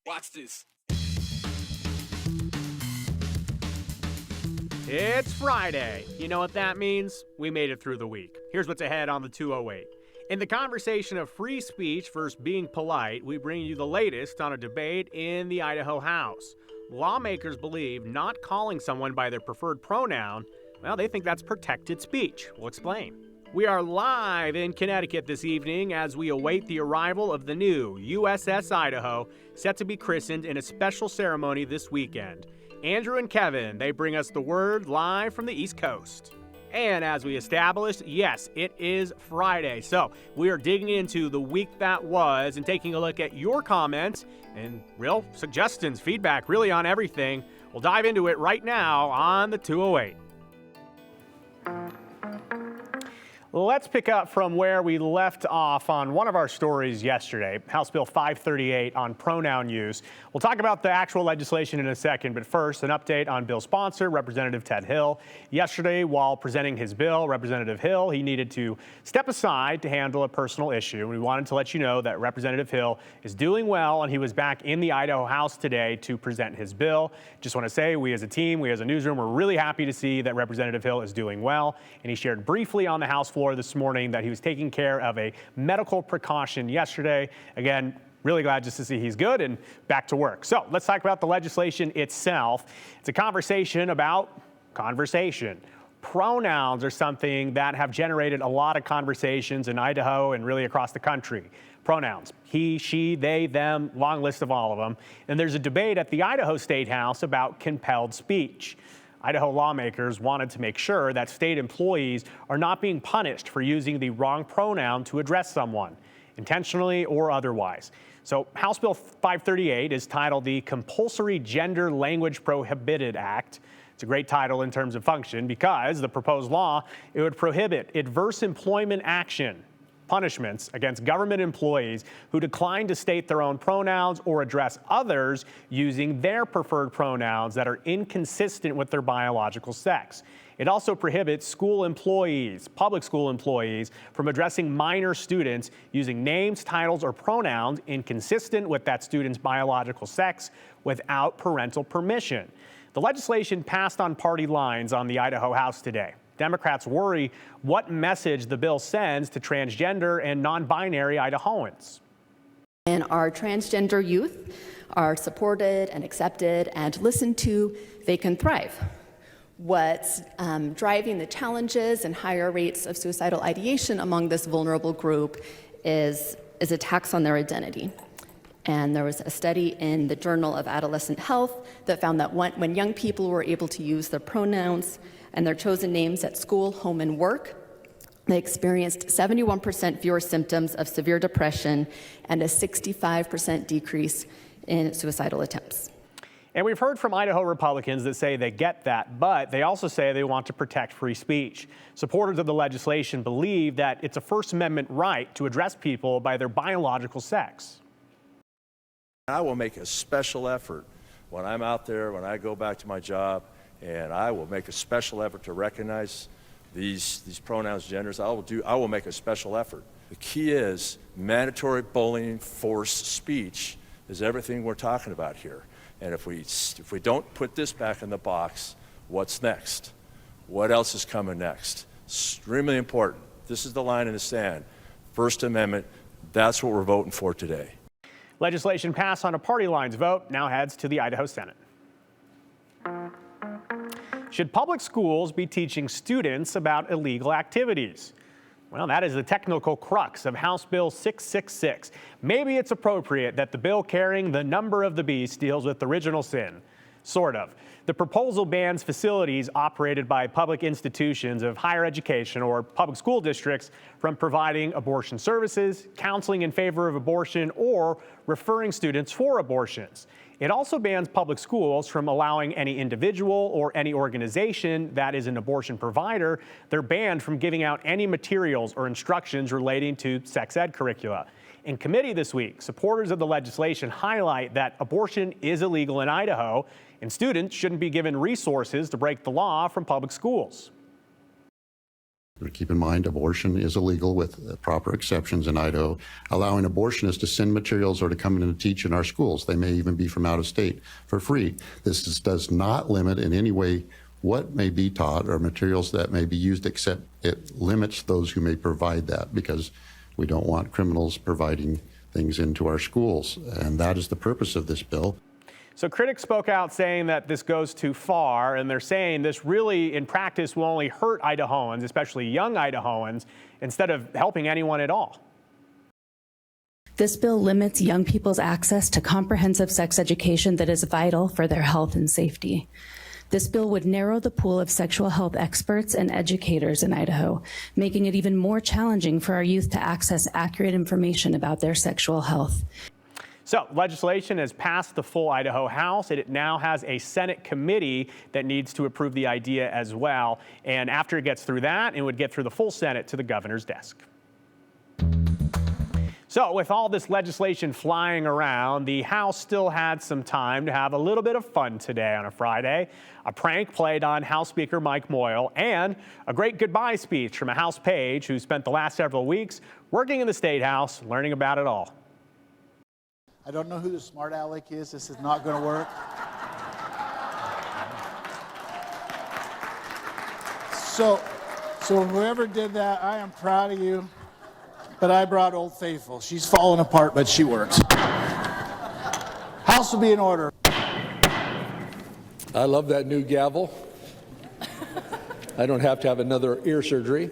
Watch this. It's Friday. You know what that means? We made it through the week. Here's what's ahead on the 208. In the conversation of free speech versus being polite, we bring you the latest on a debate in the Idaho House. Lawmakers believe not calling someone by their preferred pronoun, well, they think that's protected speech. We'll explain. We are live in Connecticut this evening as we await the arrival of the new USS Idaho, set to be christened in a special ceremony this weekend. Andrew and Kevin, they bring us the word live from the East Coast. And as we established, yes, it is Friday. So we are digging into the week that was and taking a look at your comments and real suggestions, feedback, really on everything. We'll dive into it right now on the 208. Let's pick up from where we left off on one of our stories yesterday, House Bill 538 on pronoun use. We'll talk about the actual legislation in a second, but first, an update on bill sponsor, Representative Ted Hill. Yesterday, while presenting his bill, Representative Hill, he needed to step aside to handle a personal issue. We wanted to let you know that Representative Hill is doing well, and he was back in the Idaho House today to present his bill. Just want to say, we as a team, we as a newsroom, we're really happy to see that Representative Hill is doing well, and he shared briefly on the House floor this morning that he was taking care of a medical precaution yesterday. Again, really glad just to see he's good and back to work. So let's talk about the legislation itself. It's a conversation about conversation. Pronouns are something that have generated a lot of conversations in Idaho and really across the country. Pronouns, he, she, they, them, long list of all of them. And there's a debate at the Idaho State House about compelled speech. Idaho lawmakers wanted to make sure that state employees are not being punished for using the wrong pronoun to address someone, intentionally or otherwise. So House Bill 538 is titled the Compulsory Gender Language Prohibited Act. It's a great title in terms of function because the proposed law, it would prohibit adverse employment action, punishments against government employees who decline to state their own pronouns or address others using their preferred pronouns that are inconsistent with their biological sex. It also prohibits school employees, public school employees, from addressing minor students using names, titles, or pronouns inconsistent with that student's biological sex without parental permission. The legislation passed on party lines on the Idaho House today. Democrats worry what message the bill sends to transgender and non-binary Idahoans. And our transgender youth are supported and accepted and listened to, they can thrive. What's driving the challenges and higher rates of suicidal ideation among this vulnerable group is attacks on their identity. And there was a study in the Journal of Adolescent Health that found that when young people were able to use their pronouns and their chosen names at school, home, and work, they experienced 71% fewer symptoms of severe depression and a 65% decrease in suicidal attempts. And we've heard from Idaho Republicans that say they get that, but they also say they want to protect free speech. Supporters of the legislation believe that it's a First Amendment right to address people by their biological sex. I will make a special effort when I'm out there, when I go back to my job, and I will make a special effort to recognize these pronouns, genders. I will make a special effort. The key is mandatory bullying, forced speech is everything we're talking about here. And if we don't put this back in the box, what's next? What else is coming next? Extremely important. This is the line in the sand. First Amendment, that's what we're voting for today. Legislation passed on a party lines vote now heads to the Idaho Senate. Should public schools be teaching students about illegal activities? Well, that is the technical crux of House Bill 666. Maybe it's appropriate that the bill carrying the number of the beast deals with original sin. Sort of. The proposal bans facilities operated by public institutions of higher education or public school districts from providing abortion services, counseling in favor of abortion, or referring students for abortions. It also bans public schools from allowing any individual or any organization that is an abortion provider. They're banned from giving out any materials or instructions relating to sex ed curricula. In committee this week, supporters of the legislation highlight that abortion is illegal in Idaho, and students shouldn't be given resources to break the law from public schools. Keep in mind, abortion is illegal with proper exceptions in Idaho, allowing abortionists to send materials or to come in and teach in our schools. They may even be from out of state for free. This does not limit in any way what may be taught or materials that may be used, except it limits those who may provide that, because we don't want criminals providing things into our schools. And that is the purpose of this bill. So critics spoke out saying that this goes too far, and they're saying this really, in practice, will only hurt Idahoans, especially young Idahoans, instead of helping anyone at all. This bill limits young people's access to comprehensive sex education that is vital for their health and safety. This bill would narrow the pool of sexual health experts and educators in Idaho, making it even more challenging for our youth to access accurate information about their sexual health. So legislation has passed the full Idaho House. It now has a Senate committee that needs to approve the idea as well. And after it gets through that, it would get through the full Senate to the governor's desk. So with all this legislation flying around, the House still had some time to have a little bit of fun today on a Friday. A prank played on House Speaker Mike Moyle, and a great goodbye speech from a House page who spent the last several weeks working in the State House, learning about it all. I don't know who the smart aleck is. This is not going to work. So whoever did that, I am proud of you. But I brought Old Faithful. She's falling apart, but she works. House will be in order. I love that new gavel. I don't have to have another ear surgery.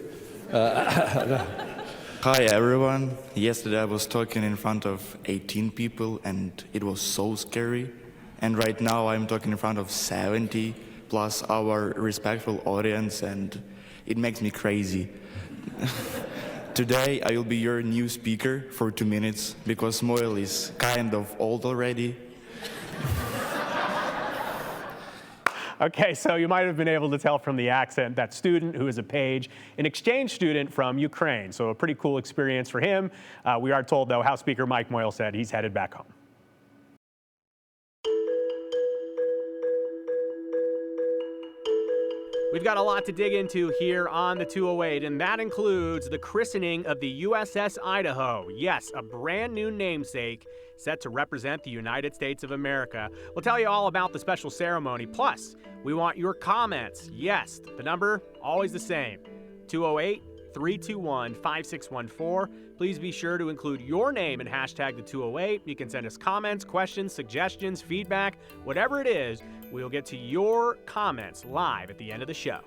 Hi everyone. Yesterday I was talking in front of 18 people and it was so scary. And right now I'm talking in front of 70 plus our respectful audience, and it makes me crazy. Today I will be your new speaker for 2 minutes because Moyle is kind of old already. Okay, so you might have been able to tell from the accent that student who is a page, an exchange student from Ukraine. So a pretty cool experience for him. We are told, though, House Speaker Mike Moyle said he's headed back home. We've got a lot to dig into here on the 208, and that includes the christening of the USS Idaho. Yes, a brand new namesake set to represent the United States of America. We'll tell you all about the special ceremony. Plus, we want your comments. Yes, the number, always the same, 208-321-5614. Please be sure to include your name and hashtag the 208. You can send us comments, questions, suggestions, feedback, whatever it is. We'll get to your comments live at the end of the show.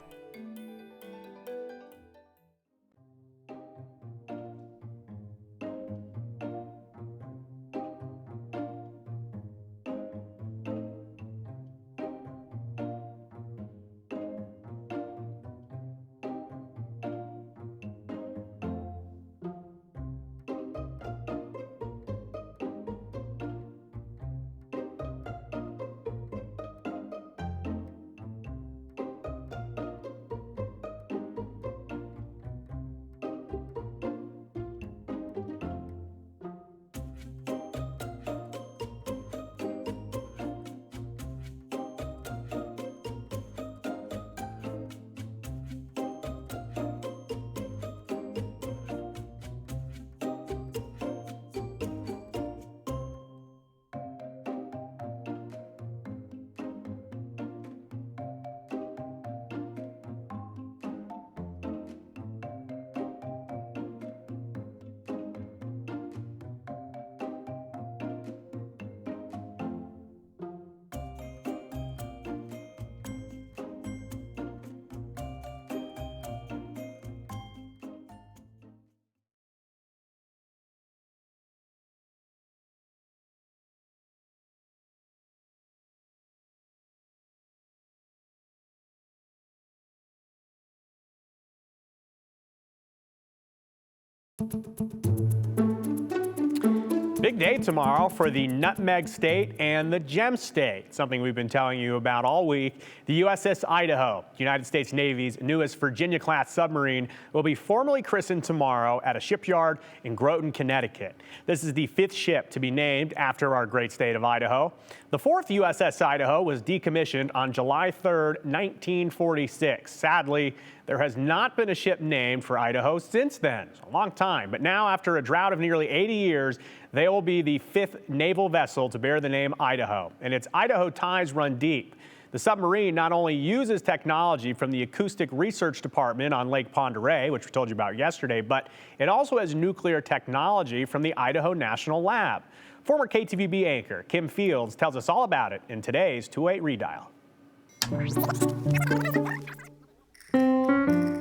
Big day tomorrow for the Nutmeg State and the Gem State, something we've been telling you about all week. The USS Idaho, United States Navy's newest Virginia-class submarine, will be formally christened tomorrow at a shipyard in Groton, Connecticut. This is the 5th ship to be named after our great state of Idaho. The 4th USS Idaho was decommissioned on July 3rd, 1946. Sadly, There has not been a ship named for Idaho since then. It's a long time. But now, after a drought of nearly 80 years, they will be the 5th naval vessel to bear the name Idaho. And its Idaho ties run deep. The submarine not only uses technology from the Acoustic Research Department on Lake Pend Oreille, which we told you about yesterday, but it also has nuclear technology from the Idaho National Lab. Former KTVB anchor Kim Fields tells us all about it in today's 2-8 Redial.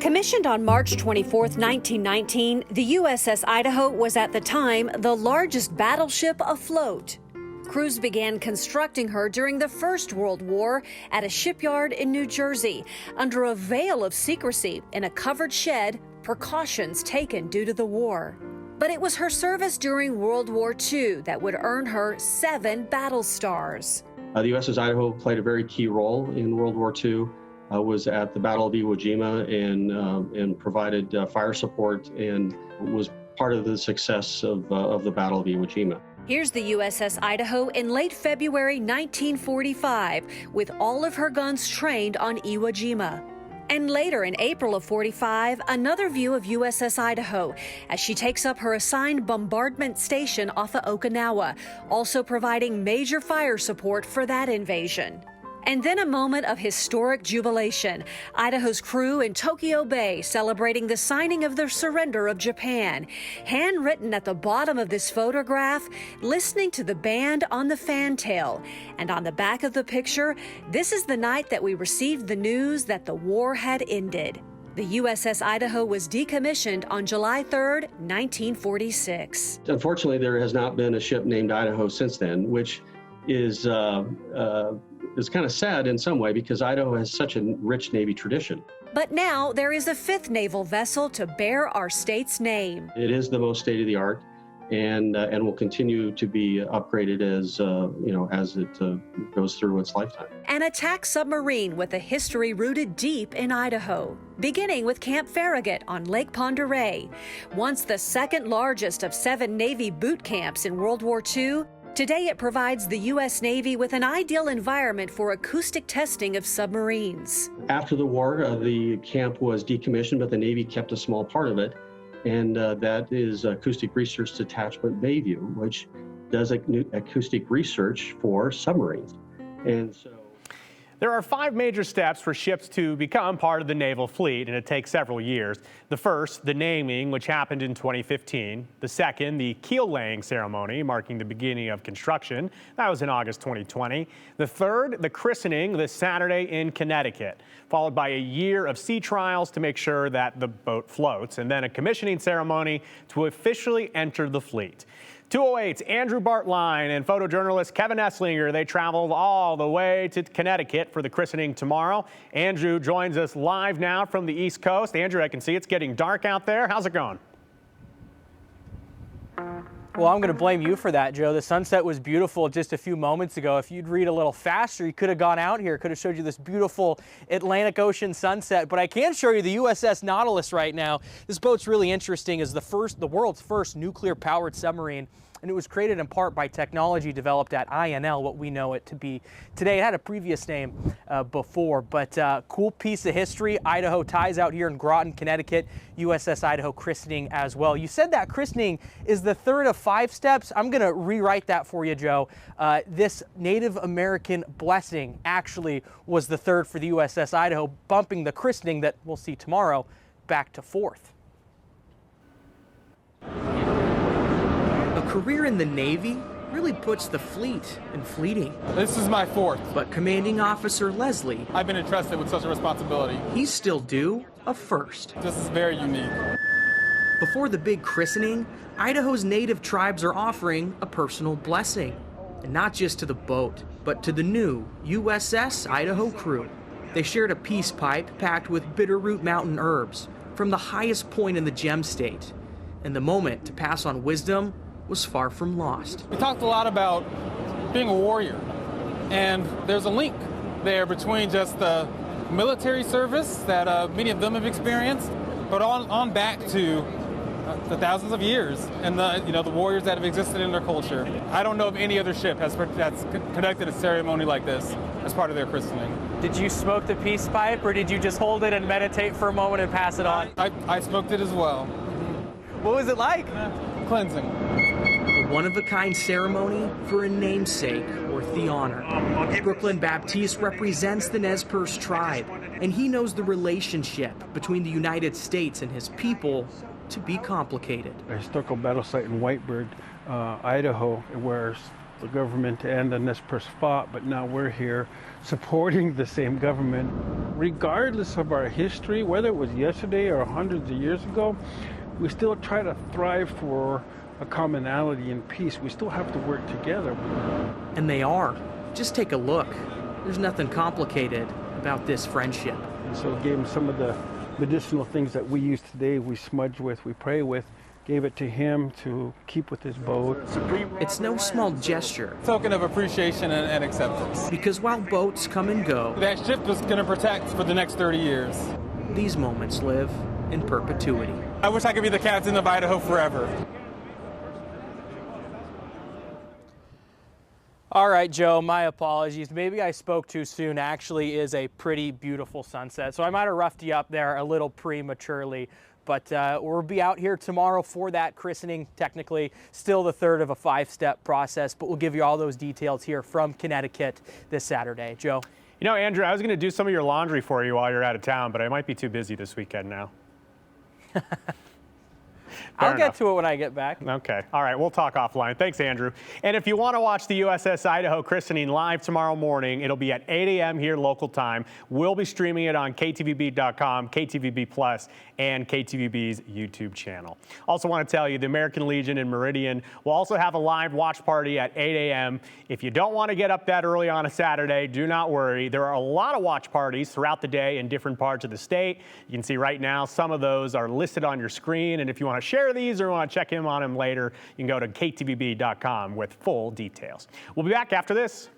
Commissioned on March 24, 1919, the USS Idaho was at the time the largest battleship afloat. Crews began constructing her during the First World War at a shipyard in New Jersey under a veil of secrecy in a covered shed, precautions taken due to the war. But it was her service during World War II that would earn her 7 battle stars. The USS Idaho played a very key role in World War II. Was at the Battle of Iwo Jima and provided fire support and was part of the success of the Battle of Iwo Jima. Here's the USS Idaho in late February 1945 with all of her guns trained on Iwo Jima. And later in April of 45, another view of USS Idaho as she takes up her assigned bombardment station off of Okinawa, also providing major fire support for that invasion. And then a moment of historic jubilation. Idaho's crew in Tokyo Bay celebrating the signing of their surrender of Japan. Handwritten at the bottom of this photograph, listening to the band on the fantail. And on the back of the picture, this is the night that we received the news that the war had ended. The USS Idaho was decommissioned on July 3rd, 1946. Unfortunately, there has not been a ship named Idaho since then, which is kind of sad in some way because Idaho has such a rich Navy tradition. But now there is a 5th naval vessel to bear our state's name. It is the most state-of-the-art and will continue to be upgraded as as it goes through its lifetime. An attack submarine with a history rooted deep in Idaho, beginning with Camp Farragut on Lake Pend Oreille. Once the 2nd largest of 7 Navy boot camps in World War II, today it provides the U.S. Navy with an ideal environment for acoustic testing of submarines. After the war, the camp was decommissioned, but the Navy kept a small part of it, and that is Acoustic Research Detachment Bayview, which does acoustic research for submarines. And so There are 5 major steps for ships to become part of the naval fleet, and it takes several years. The first, the naming, which happened in 2015. The second, the keel laying ceremony, marking the beginning of construction. That was in August 2020. The third, the christening this Saturday in Connecticut, followed by a year of sea trials to make sure that the boat floats, and then a commissioning ceremony to officially enter the fleet. 208's Andrew Bartline and photojournalist Kevin Esslinger, they traveled all the way to Connecticut for the christening tomorrow. Andrew joins us live now from the East Coast. Andrew, I can see it's getting dark out there. How's it going? Well, I'm going to blame you for that, Joe. The sunset was beautiful just a few moments ago. If you'd read a little faster, you could have gone out here, could have showed you this beautiful Atlantic Ocean sunset. But I can show you the USS Nautilus right now. This boat's really interesting. It's the world's first nuclear-powered submarine, and it was created in part by technology developed at INL, what we know it to be today. It had a previous name before, but cool piece of history. Idaho ties out here in Groton, Connecticut. USS Idaho christening as well. You said that christening is the third of 5 steps. I'm going to rewrite that for you, Joe. This Native American blessing actually was the third for the USS Idaho, bumping the christening that we'll see tomorrow back to 4th. A career in the Navy really puts the fleet in fleeting. This is my 4th. But Commanding Officer Leslie, I've been entrusted with such a responsibility. He's still due a first. This is very unique. Before the big christening, Idaho's native tribes are offering a personal blessing. And not just to the boat, but to the new USS Idaho crew. They shared a peace pipe packed with bitterroot mountain herbs from the highest point in the Gem State. And the moment to pass on wisdom was far from lost. We talked a lot about being a warrior, and there's a link there between just the military service that many of them have experienced, but on back to the thousands of years and the warriors that have existed in their culture. I don't know of any other ship that's conducted a ceremony like this as part of their christening. Did you smoke the peace pipe, or did you just hold it and meditate for a moment and pass it on? I smoked it as well. What was it like? Cleansing. A one-of-a-kind ceremony for a namesake or the honor. Brooklyn Baptiste represents the Nez Perce tribe, and he knows the relationship between the United States and his people to be complicated. A historical battle site in Whitebird, Idaho, where the government and the Nez Perce fought, but now we're here supporting the same government. Regardless of our history, whether it was yesterday or hundreds of years ago, we still try to thrive for a commonality and peace. We still have to work together. And they are. Just take a look. There's nothing complicated about this friendship. And so gave him some of the medicinal things that we use today, we smudge with, we pray with, gave it to him to keep with his boat. It's no small gesture. Token of appreciation and acceptance. Because while boats come and go, That ship was going to protect for the next 30 years. these moments live in perpetuity. I wish I could be the captain of Idaho forever. All right, Joe, my apologies. Maybe I spoke too soon. Actually is a pretty beautiful sunset. So I might have roughed you up there a little prematurely. But we'll be out here tomorrow for that christening, technically still the third of a 5-step process. But we'll give you all those details here from Connecticut this Saturday. Joe? You know, Andrew, I was going to do some of your laundry for you while you're out of town, but I might be too busy this weekend now. I'll get to it when I get back. Okay. All right. We'll talk offline. Thanks, Andrew. And if you want to watch the USS Idaho christening live tomorrow morning, it'll be at 8 a.m. here local time. We'll be streaming it on ktvb.com, KTVB Plus, and KTVB's YouTube channel. Also want to tell you the American Legion in Meridian will also have a live watch party at 8 a.m. If you don't want to get up that early on a Saturday, do not worry. There are a lot of watch parties throughout the day in different parts of the state. You can see right now some of those are listed on your screen. And if you want to share these or want to check in on them later, you can go to ktvb.com with full details. We'll be back after this.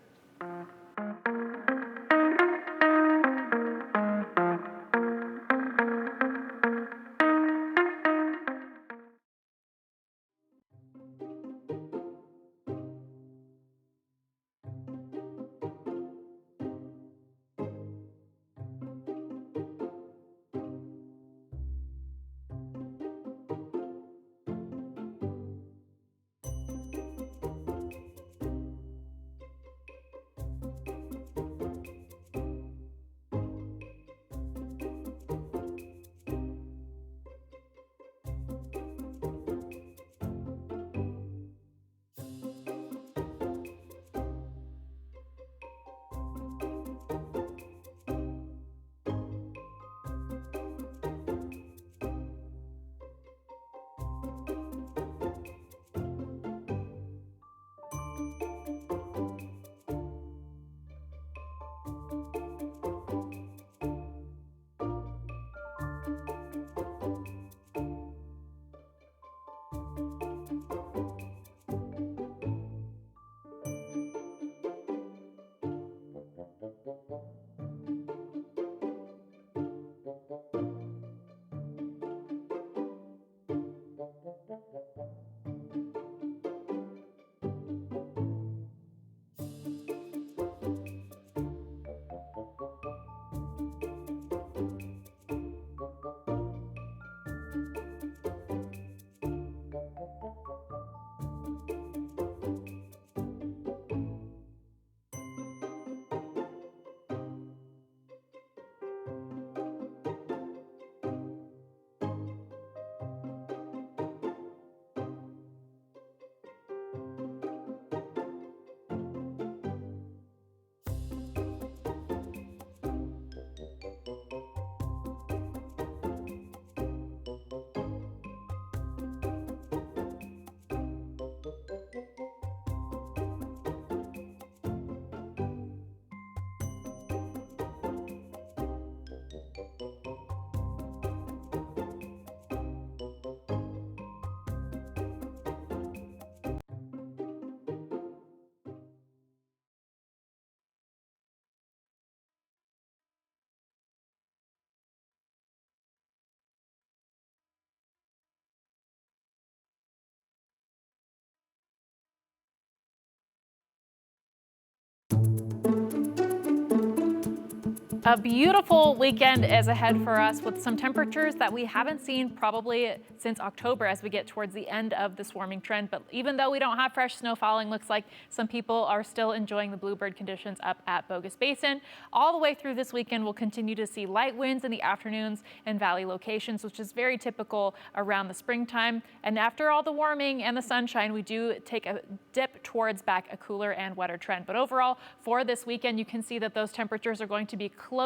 A beautiful weekend is ahead for us with some temperatures that we haven't seen probably since October as we get towards the end of this warming trend. But even though we don't have fresh snow falling, looks like some people are still enjoying the bluebird conditions up at Bogus Basin. All the way through this weekend, we'll continue to see light winds in the afternoons in valley locations, which is very typical around the springtime. And after all the warming and the sunshine, we do take a dip towards back a cooler and wetter trend. But overall, for this weekend, you can see that those temperatures are going to be close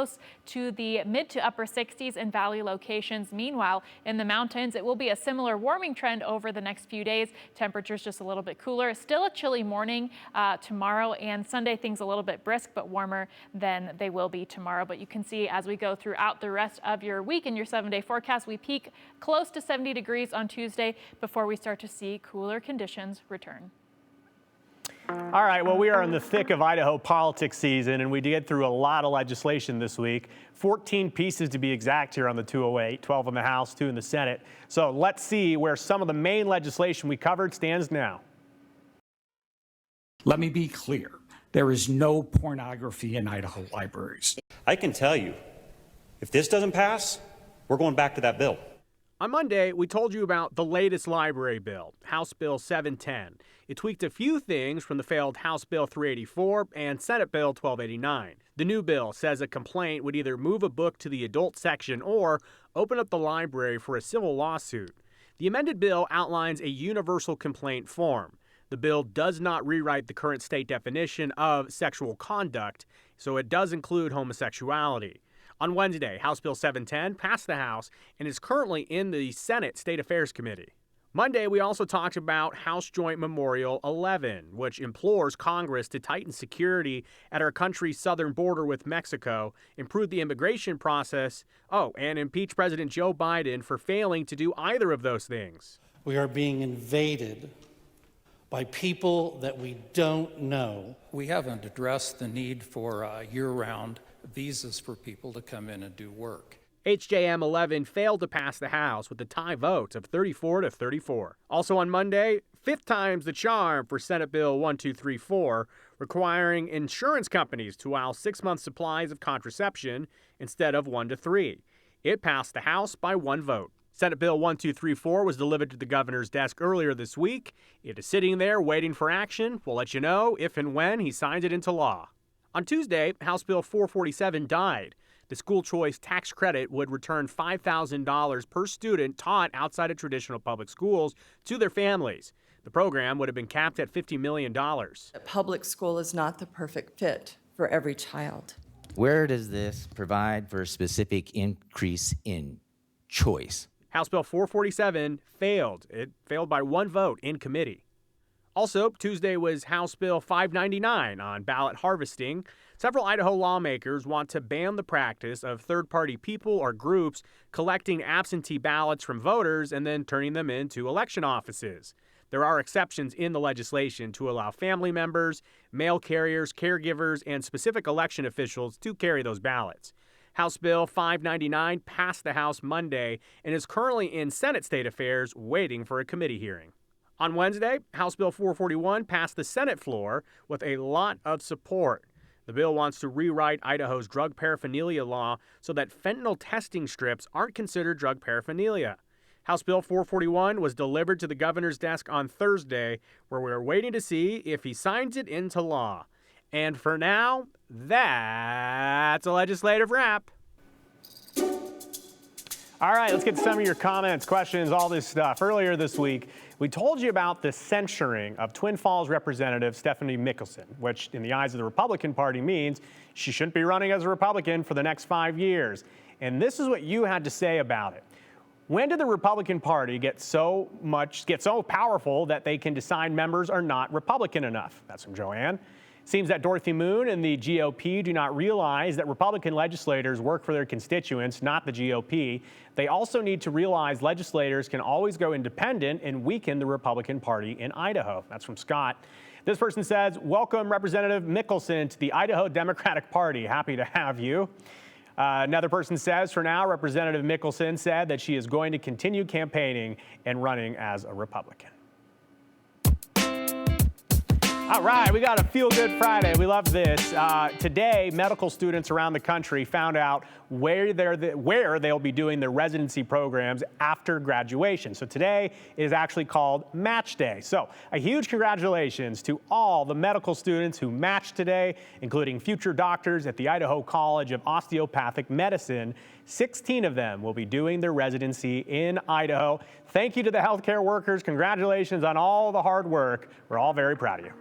to the mid to upper 60s in valley locations. Meanwhile, in the mountains, it will be a similar warming trend over the next few days. Temperatures just a little bit cooler. Still a chilly morning tomorrow and Sunday. Things a little bit brisk, but warmer than they will be tomorrow. But you can see as we go throughout the rest of your week in your 7-day forecast, we peak close to 70 degrees on Tuesday before we start to see cooler conditions return. All right, well, we are in the thick of Idaho politics season, and we did through a lot of legislation this week. 14 pieces to be exact here on the 208, 12 in the House, 2 in the Senate. So let's see where some of the main legislation we covered stands now. Let me be clear. There is no pornography in Idaho libraries. I can tell you, if this doesn't pass, we're going back to that bill. On Monday, we told you about the latest library bill, House Bill 710. It tweaked a few things from the failed House Bill 384 and Senate Bill 1289. The new bill says a complaint would either move a book to the adult section or open up the library for a civil lawsuit. The amended bill outlines a universal complaint form. The bill does not rewrite the current state definition of sexual conduct, so it does include homosexuality. On Wednesday, House Bill 710 passed the House and is currently in the Senate State Affairs Committee. Monday, we also talked about House Joint Memorial 11, which implores Congress to tighten security at our country's southern border with Mexico, improve the immigration process, and impeach President Joe Biden for failing to do either of those things. We are being invaded by people that we don't know. We haven't addressed the need for year-round visas for people to come in and do work. HJM 11 failed to pass the House with a tie vote of 34 to 34. Also on Monday, 5th time's the charm for Senate Bill 1234, requiring insurance companies to allow 6-month supplies of contraception instead of 1 to 3. It passed the House by 1 vote. Senate Bill 1234 was delivered to the governor's desk earlier this week. It is sitting there waiting for action. We'll let you know if and when he signs it into law. On Tuesday, House Bill 447 died. The school choice tax credit would return $5,000 per student taught outside of traditional public schools to their families. The program would have been capped at $50 million. A public school is not the perfect fit for every child. Where does this provide for a specific increase in choice? House Bill 447 failed. It failed by 1 vote in committee. Also, Tuesday was House Bill 599 on ballot harvesting. Several Idaho lawmakers want to ban the practice of third-party people or groups collecting absentee ballots from voters and then turning them into election offices. There are exceptions in the legislation to allow family members, mail carriers, caregivers, and specific election officials to carry those ballots. House Bill 599 passed the House Monday and is currently in Senate State Affairs waiting for a committee hearing. On Wednesday, House Bill 441 passed the Senate floor with a lot of support. The bill wants to rewrite Idaho's drug paraphernalia law so that fentanyl testing strips aren't considered drug paraphernalia. House Bill 441 was delivered to the governor's desk on Thursday, where we're waiting to see if he signs it into law. And for now, that's a legislative wrap. All right, let's get to some of your comments, questions, all this stuff. Earlier this week, we told you about the censuring of Twin Falls Representative Stephanie Mickelson, which in the eyes of the Republican Party means she shouldn't be running as a Republican for the next 5 years. And this is what you had to say about it. When did the Republican Party get so powerful that they can decide members are not Republican enough? That's from Joanne. Seems that Dorothy Moon and the GOP do not realize that Republican legislators work for their constituents, not the GOP. They also need to realize legislators can always go independent and weaken the Republican Party in Idaho. That's from Scott. This person says, welcome Representative Mickelson to the Idaho Democratic Party. Happy to have you. Another person says, for now, Representative Mickelson said that she is going to continue campaigning and running as a Republican. All right, we got a Feel Good Friday. We love this. Today, medical students around the country found out where they'll be doing their residency programs after graduation. So today is actually called Match Day. So a huge congratulations to all the medical students who matched today, including future doctors at the Idaho College of Osteopathic Medicine. 16 of them will be doing their residency in Idaho. Thank you to the healthcare workers. Congratulations on all the hard work. We're all very proud of you.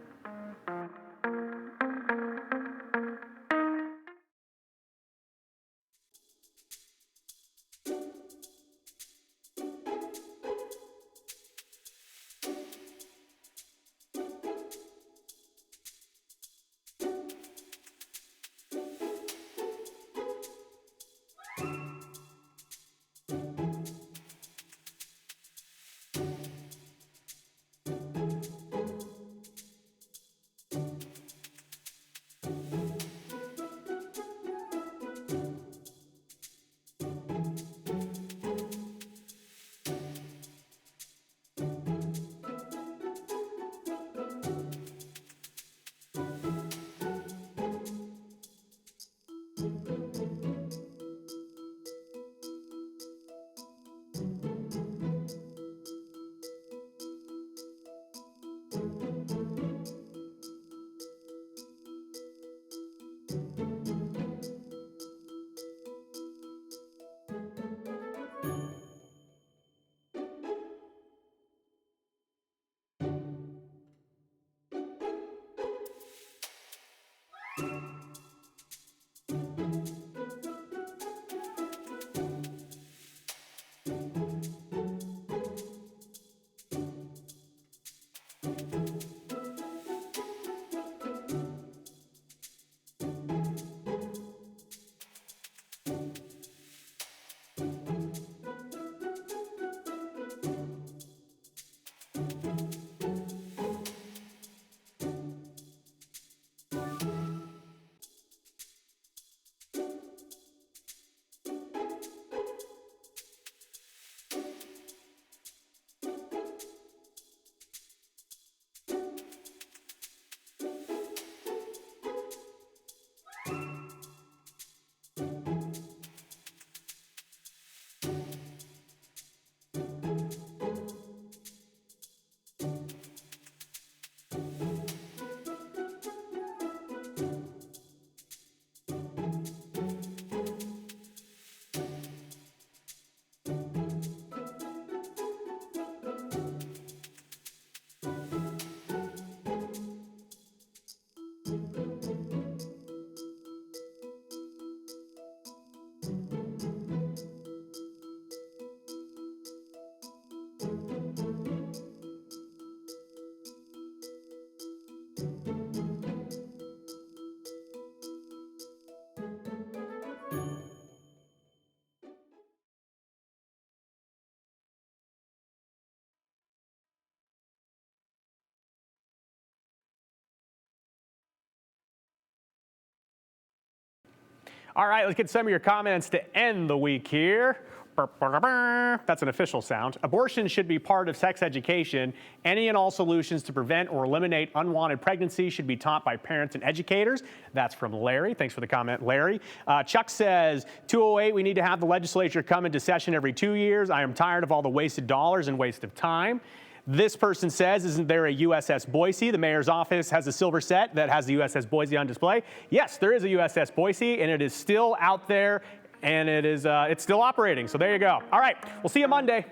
All right, let's get some of your comments to end the week here. That's an official sound. Abortion should be part of sex education. Any and all solutions to prevent or eliminate unwanted pregnancy should be taught by parents and educators. That's from Larry. Thanks for the comment, Larry. Chuck says, 208, we need to have the legislature come into session every 2 years. I am tired of all the wasted dollars and waste of time. This person says, isn't there a USS Boise? The mayor's office has a silver set that has the USS Boise on display. Yes, there is a USS Boise, and it is still out there, and it's still operating. So there you go. All right, we'll see you Monday.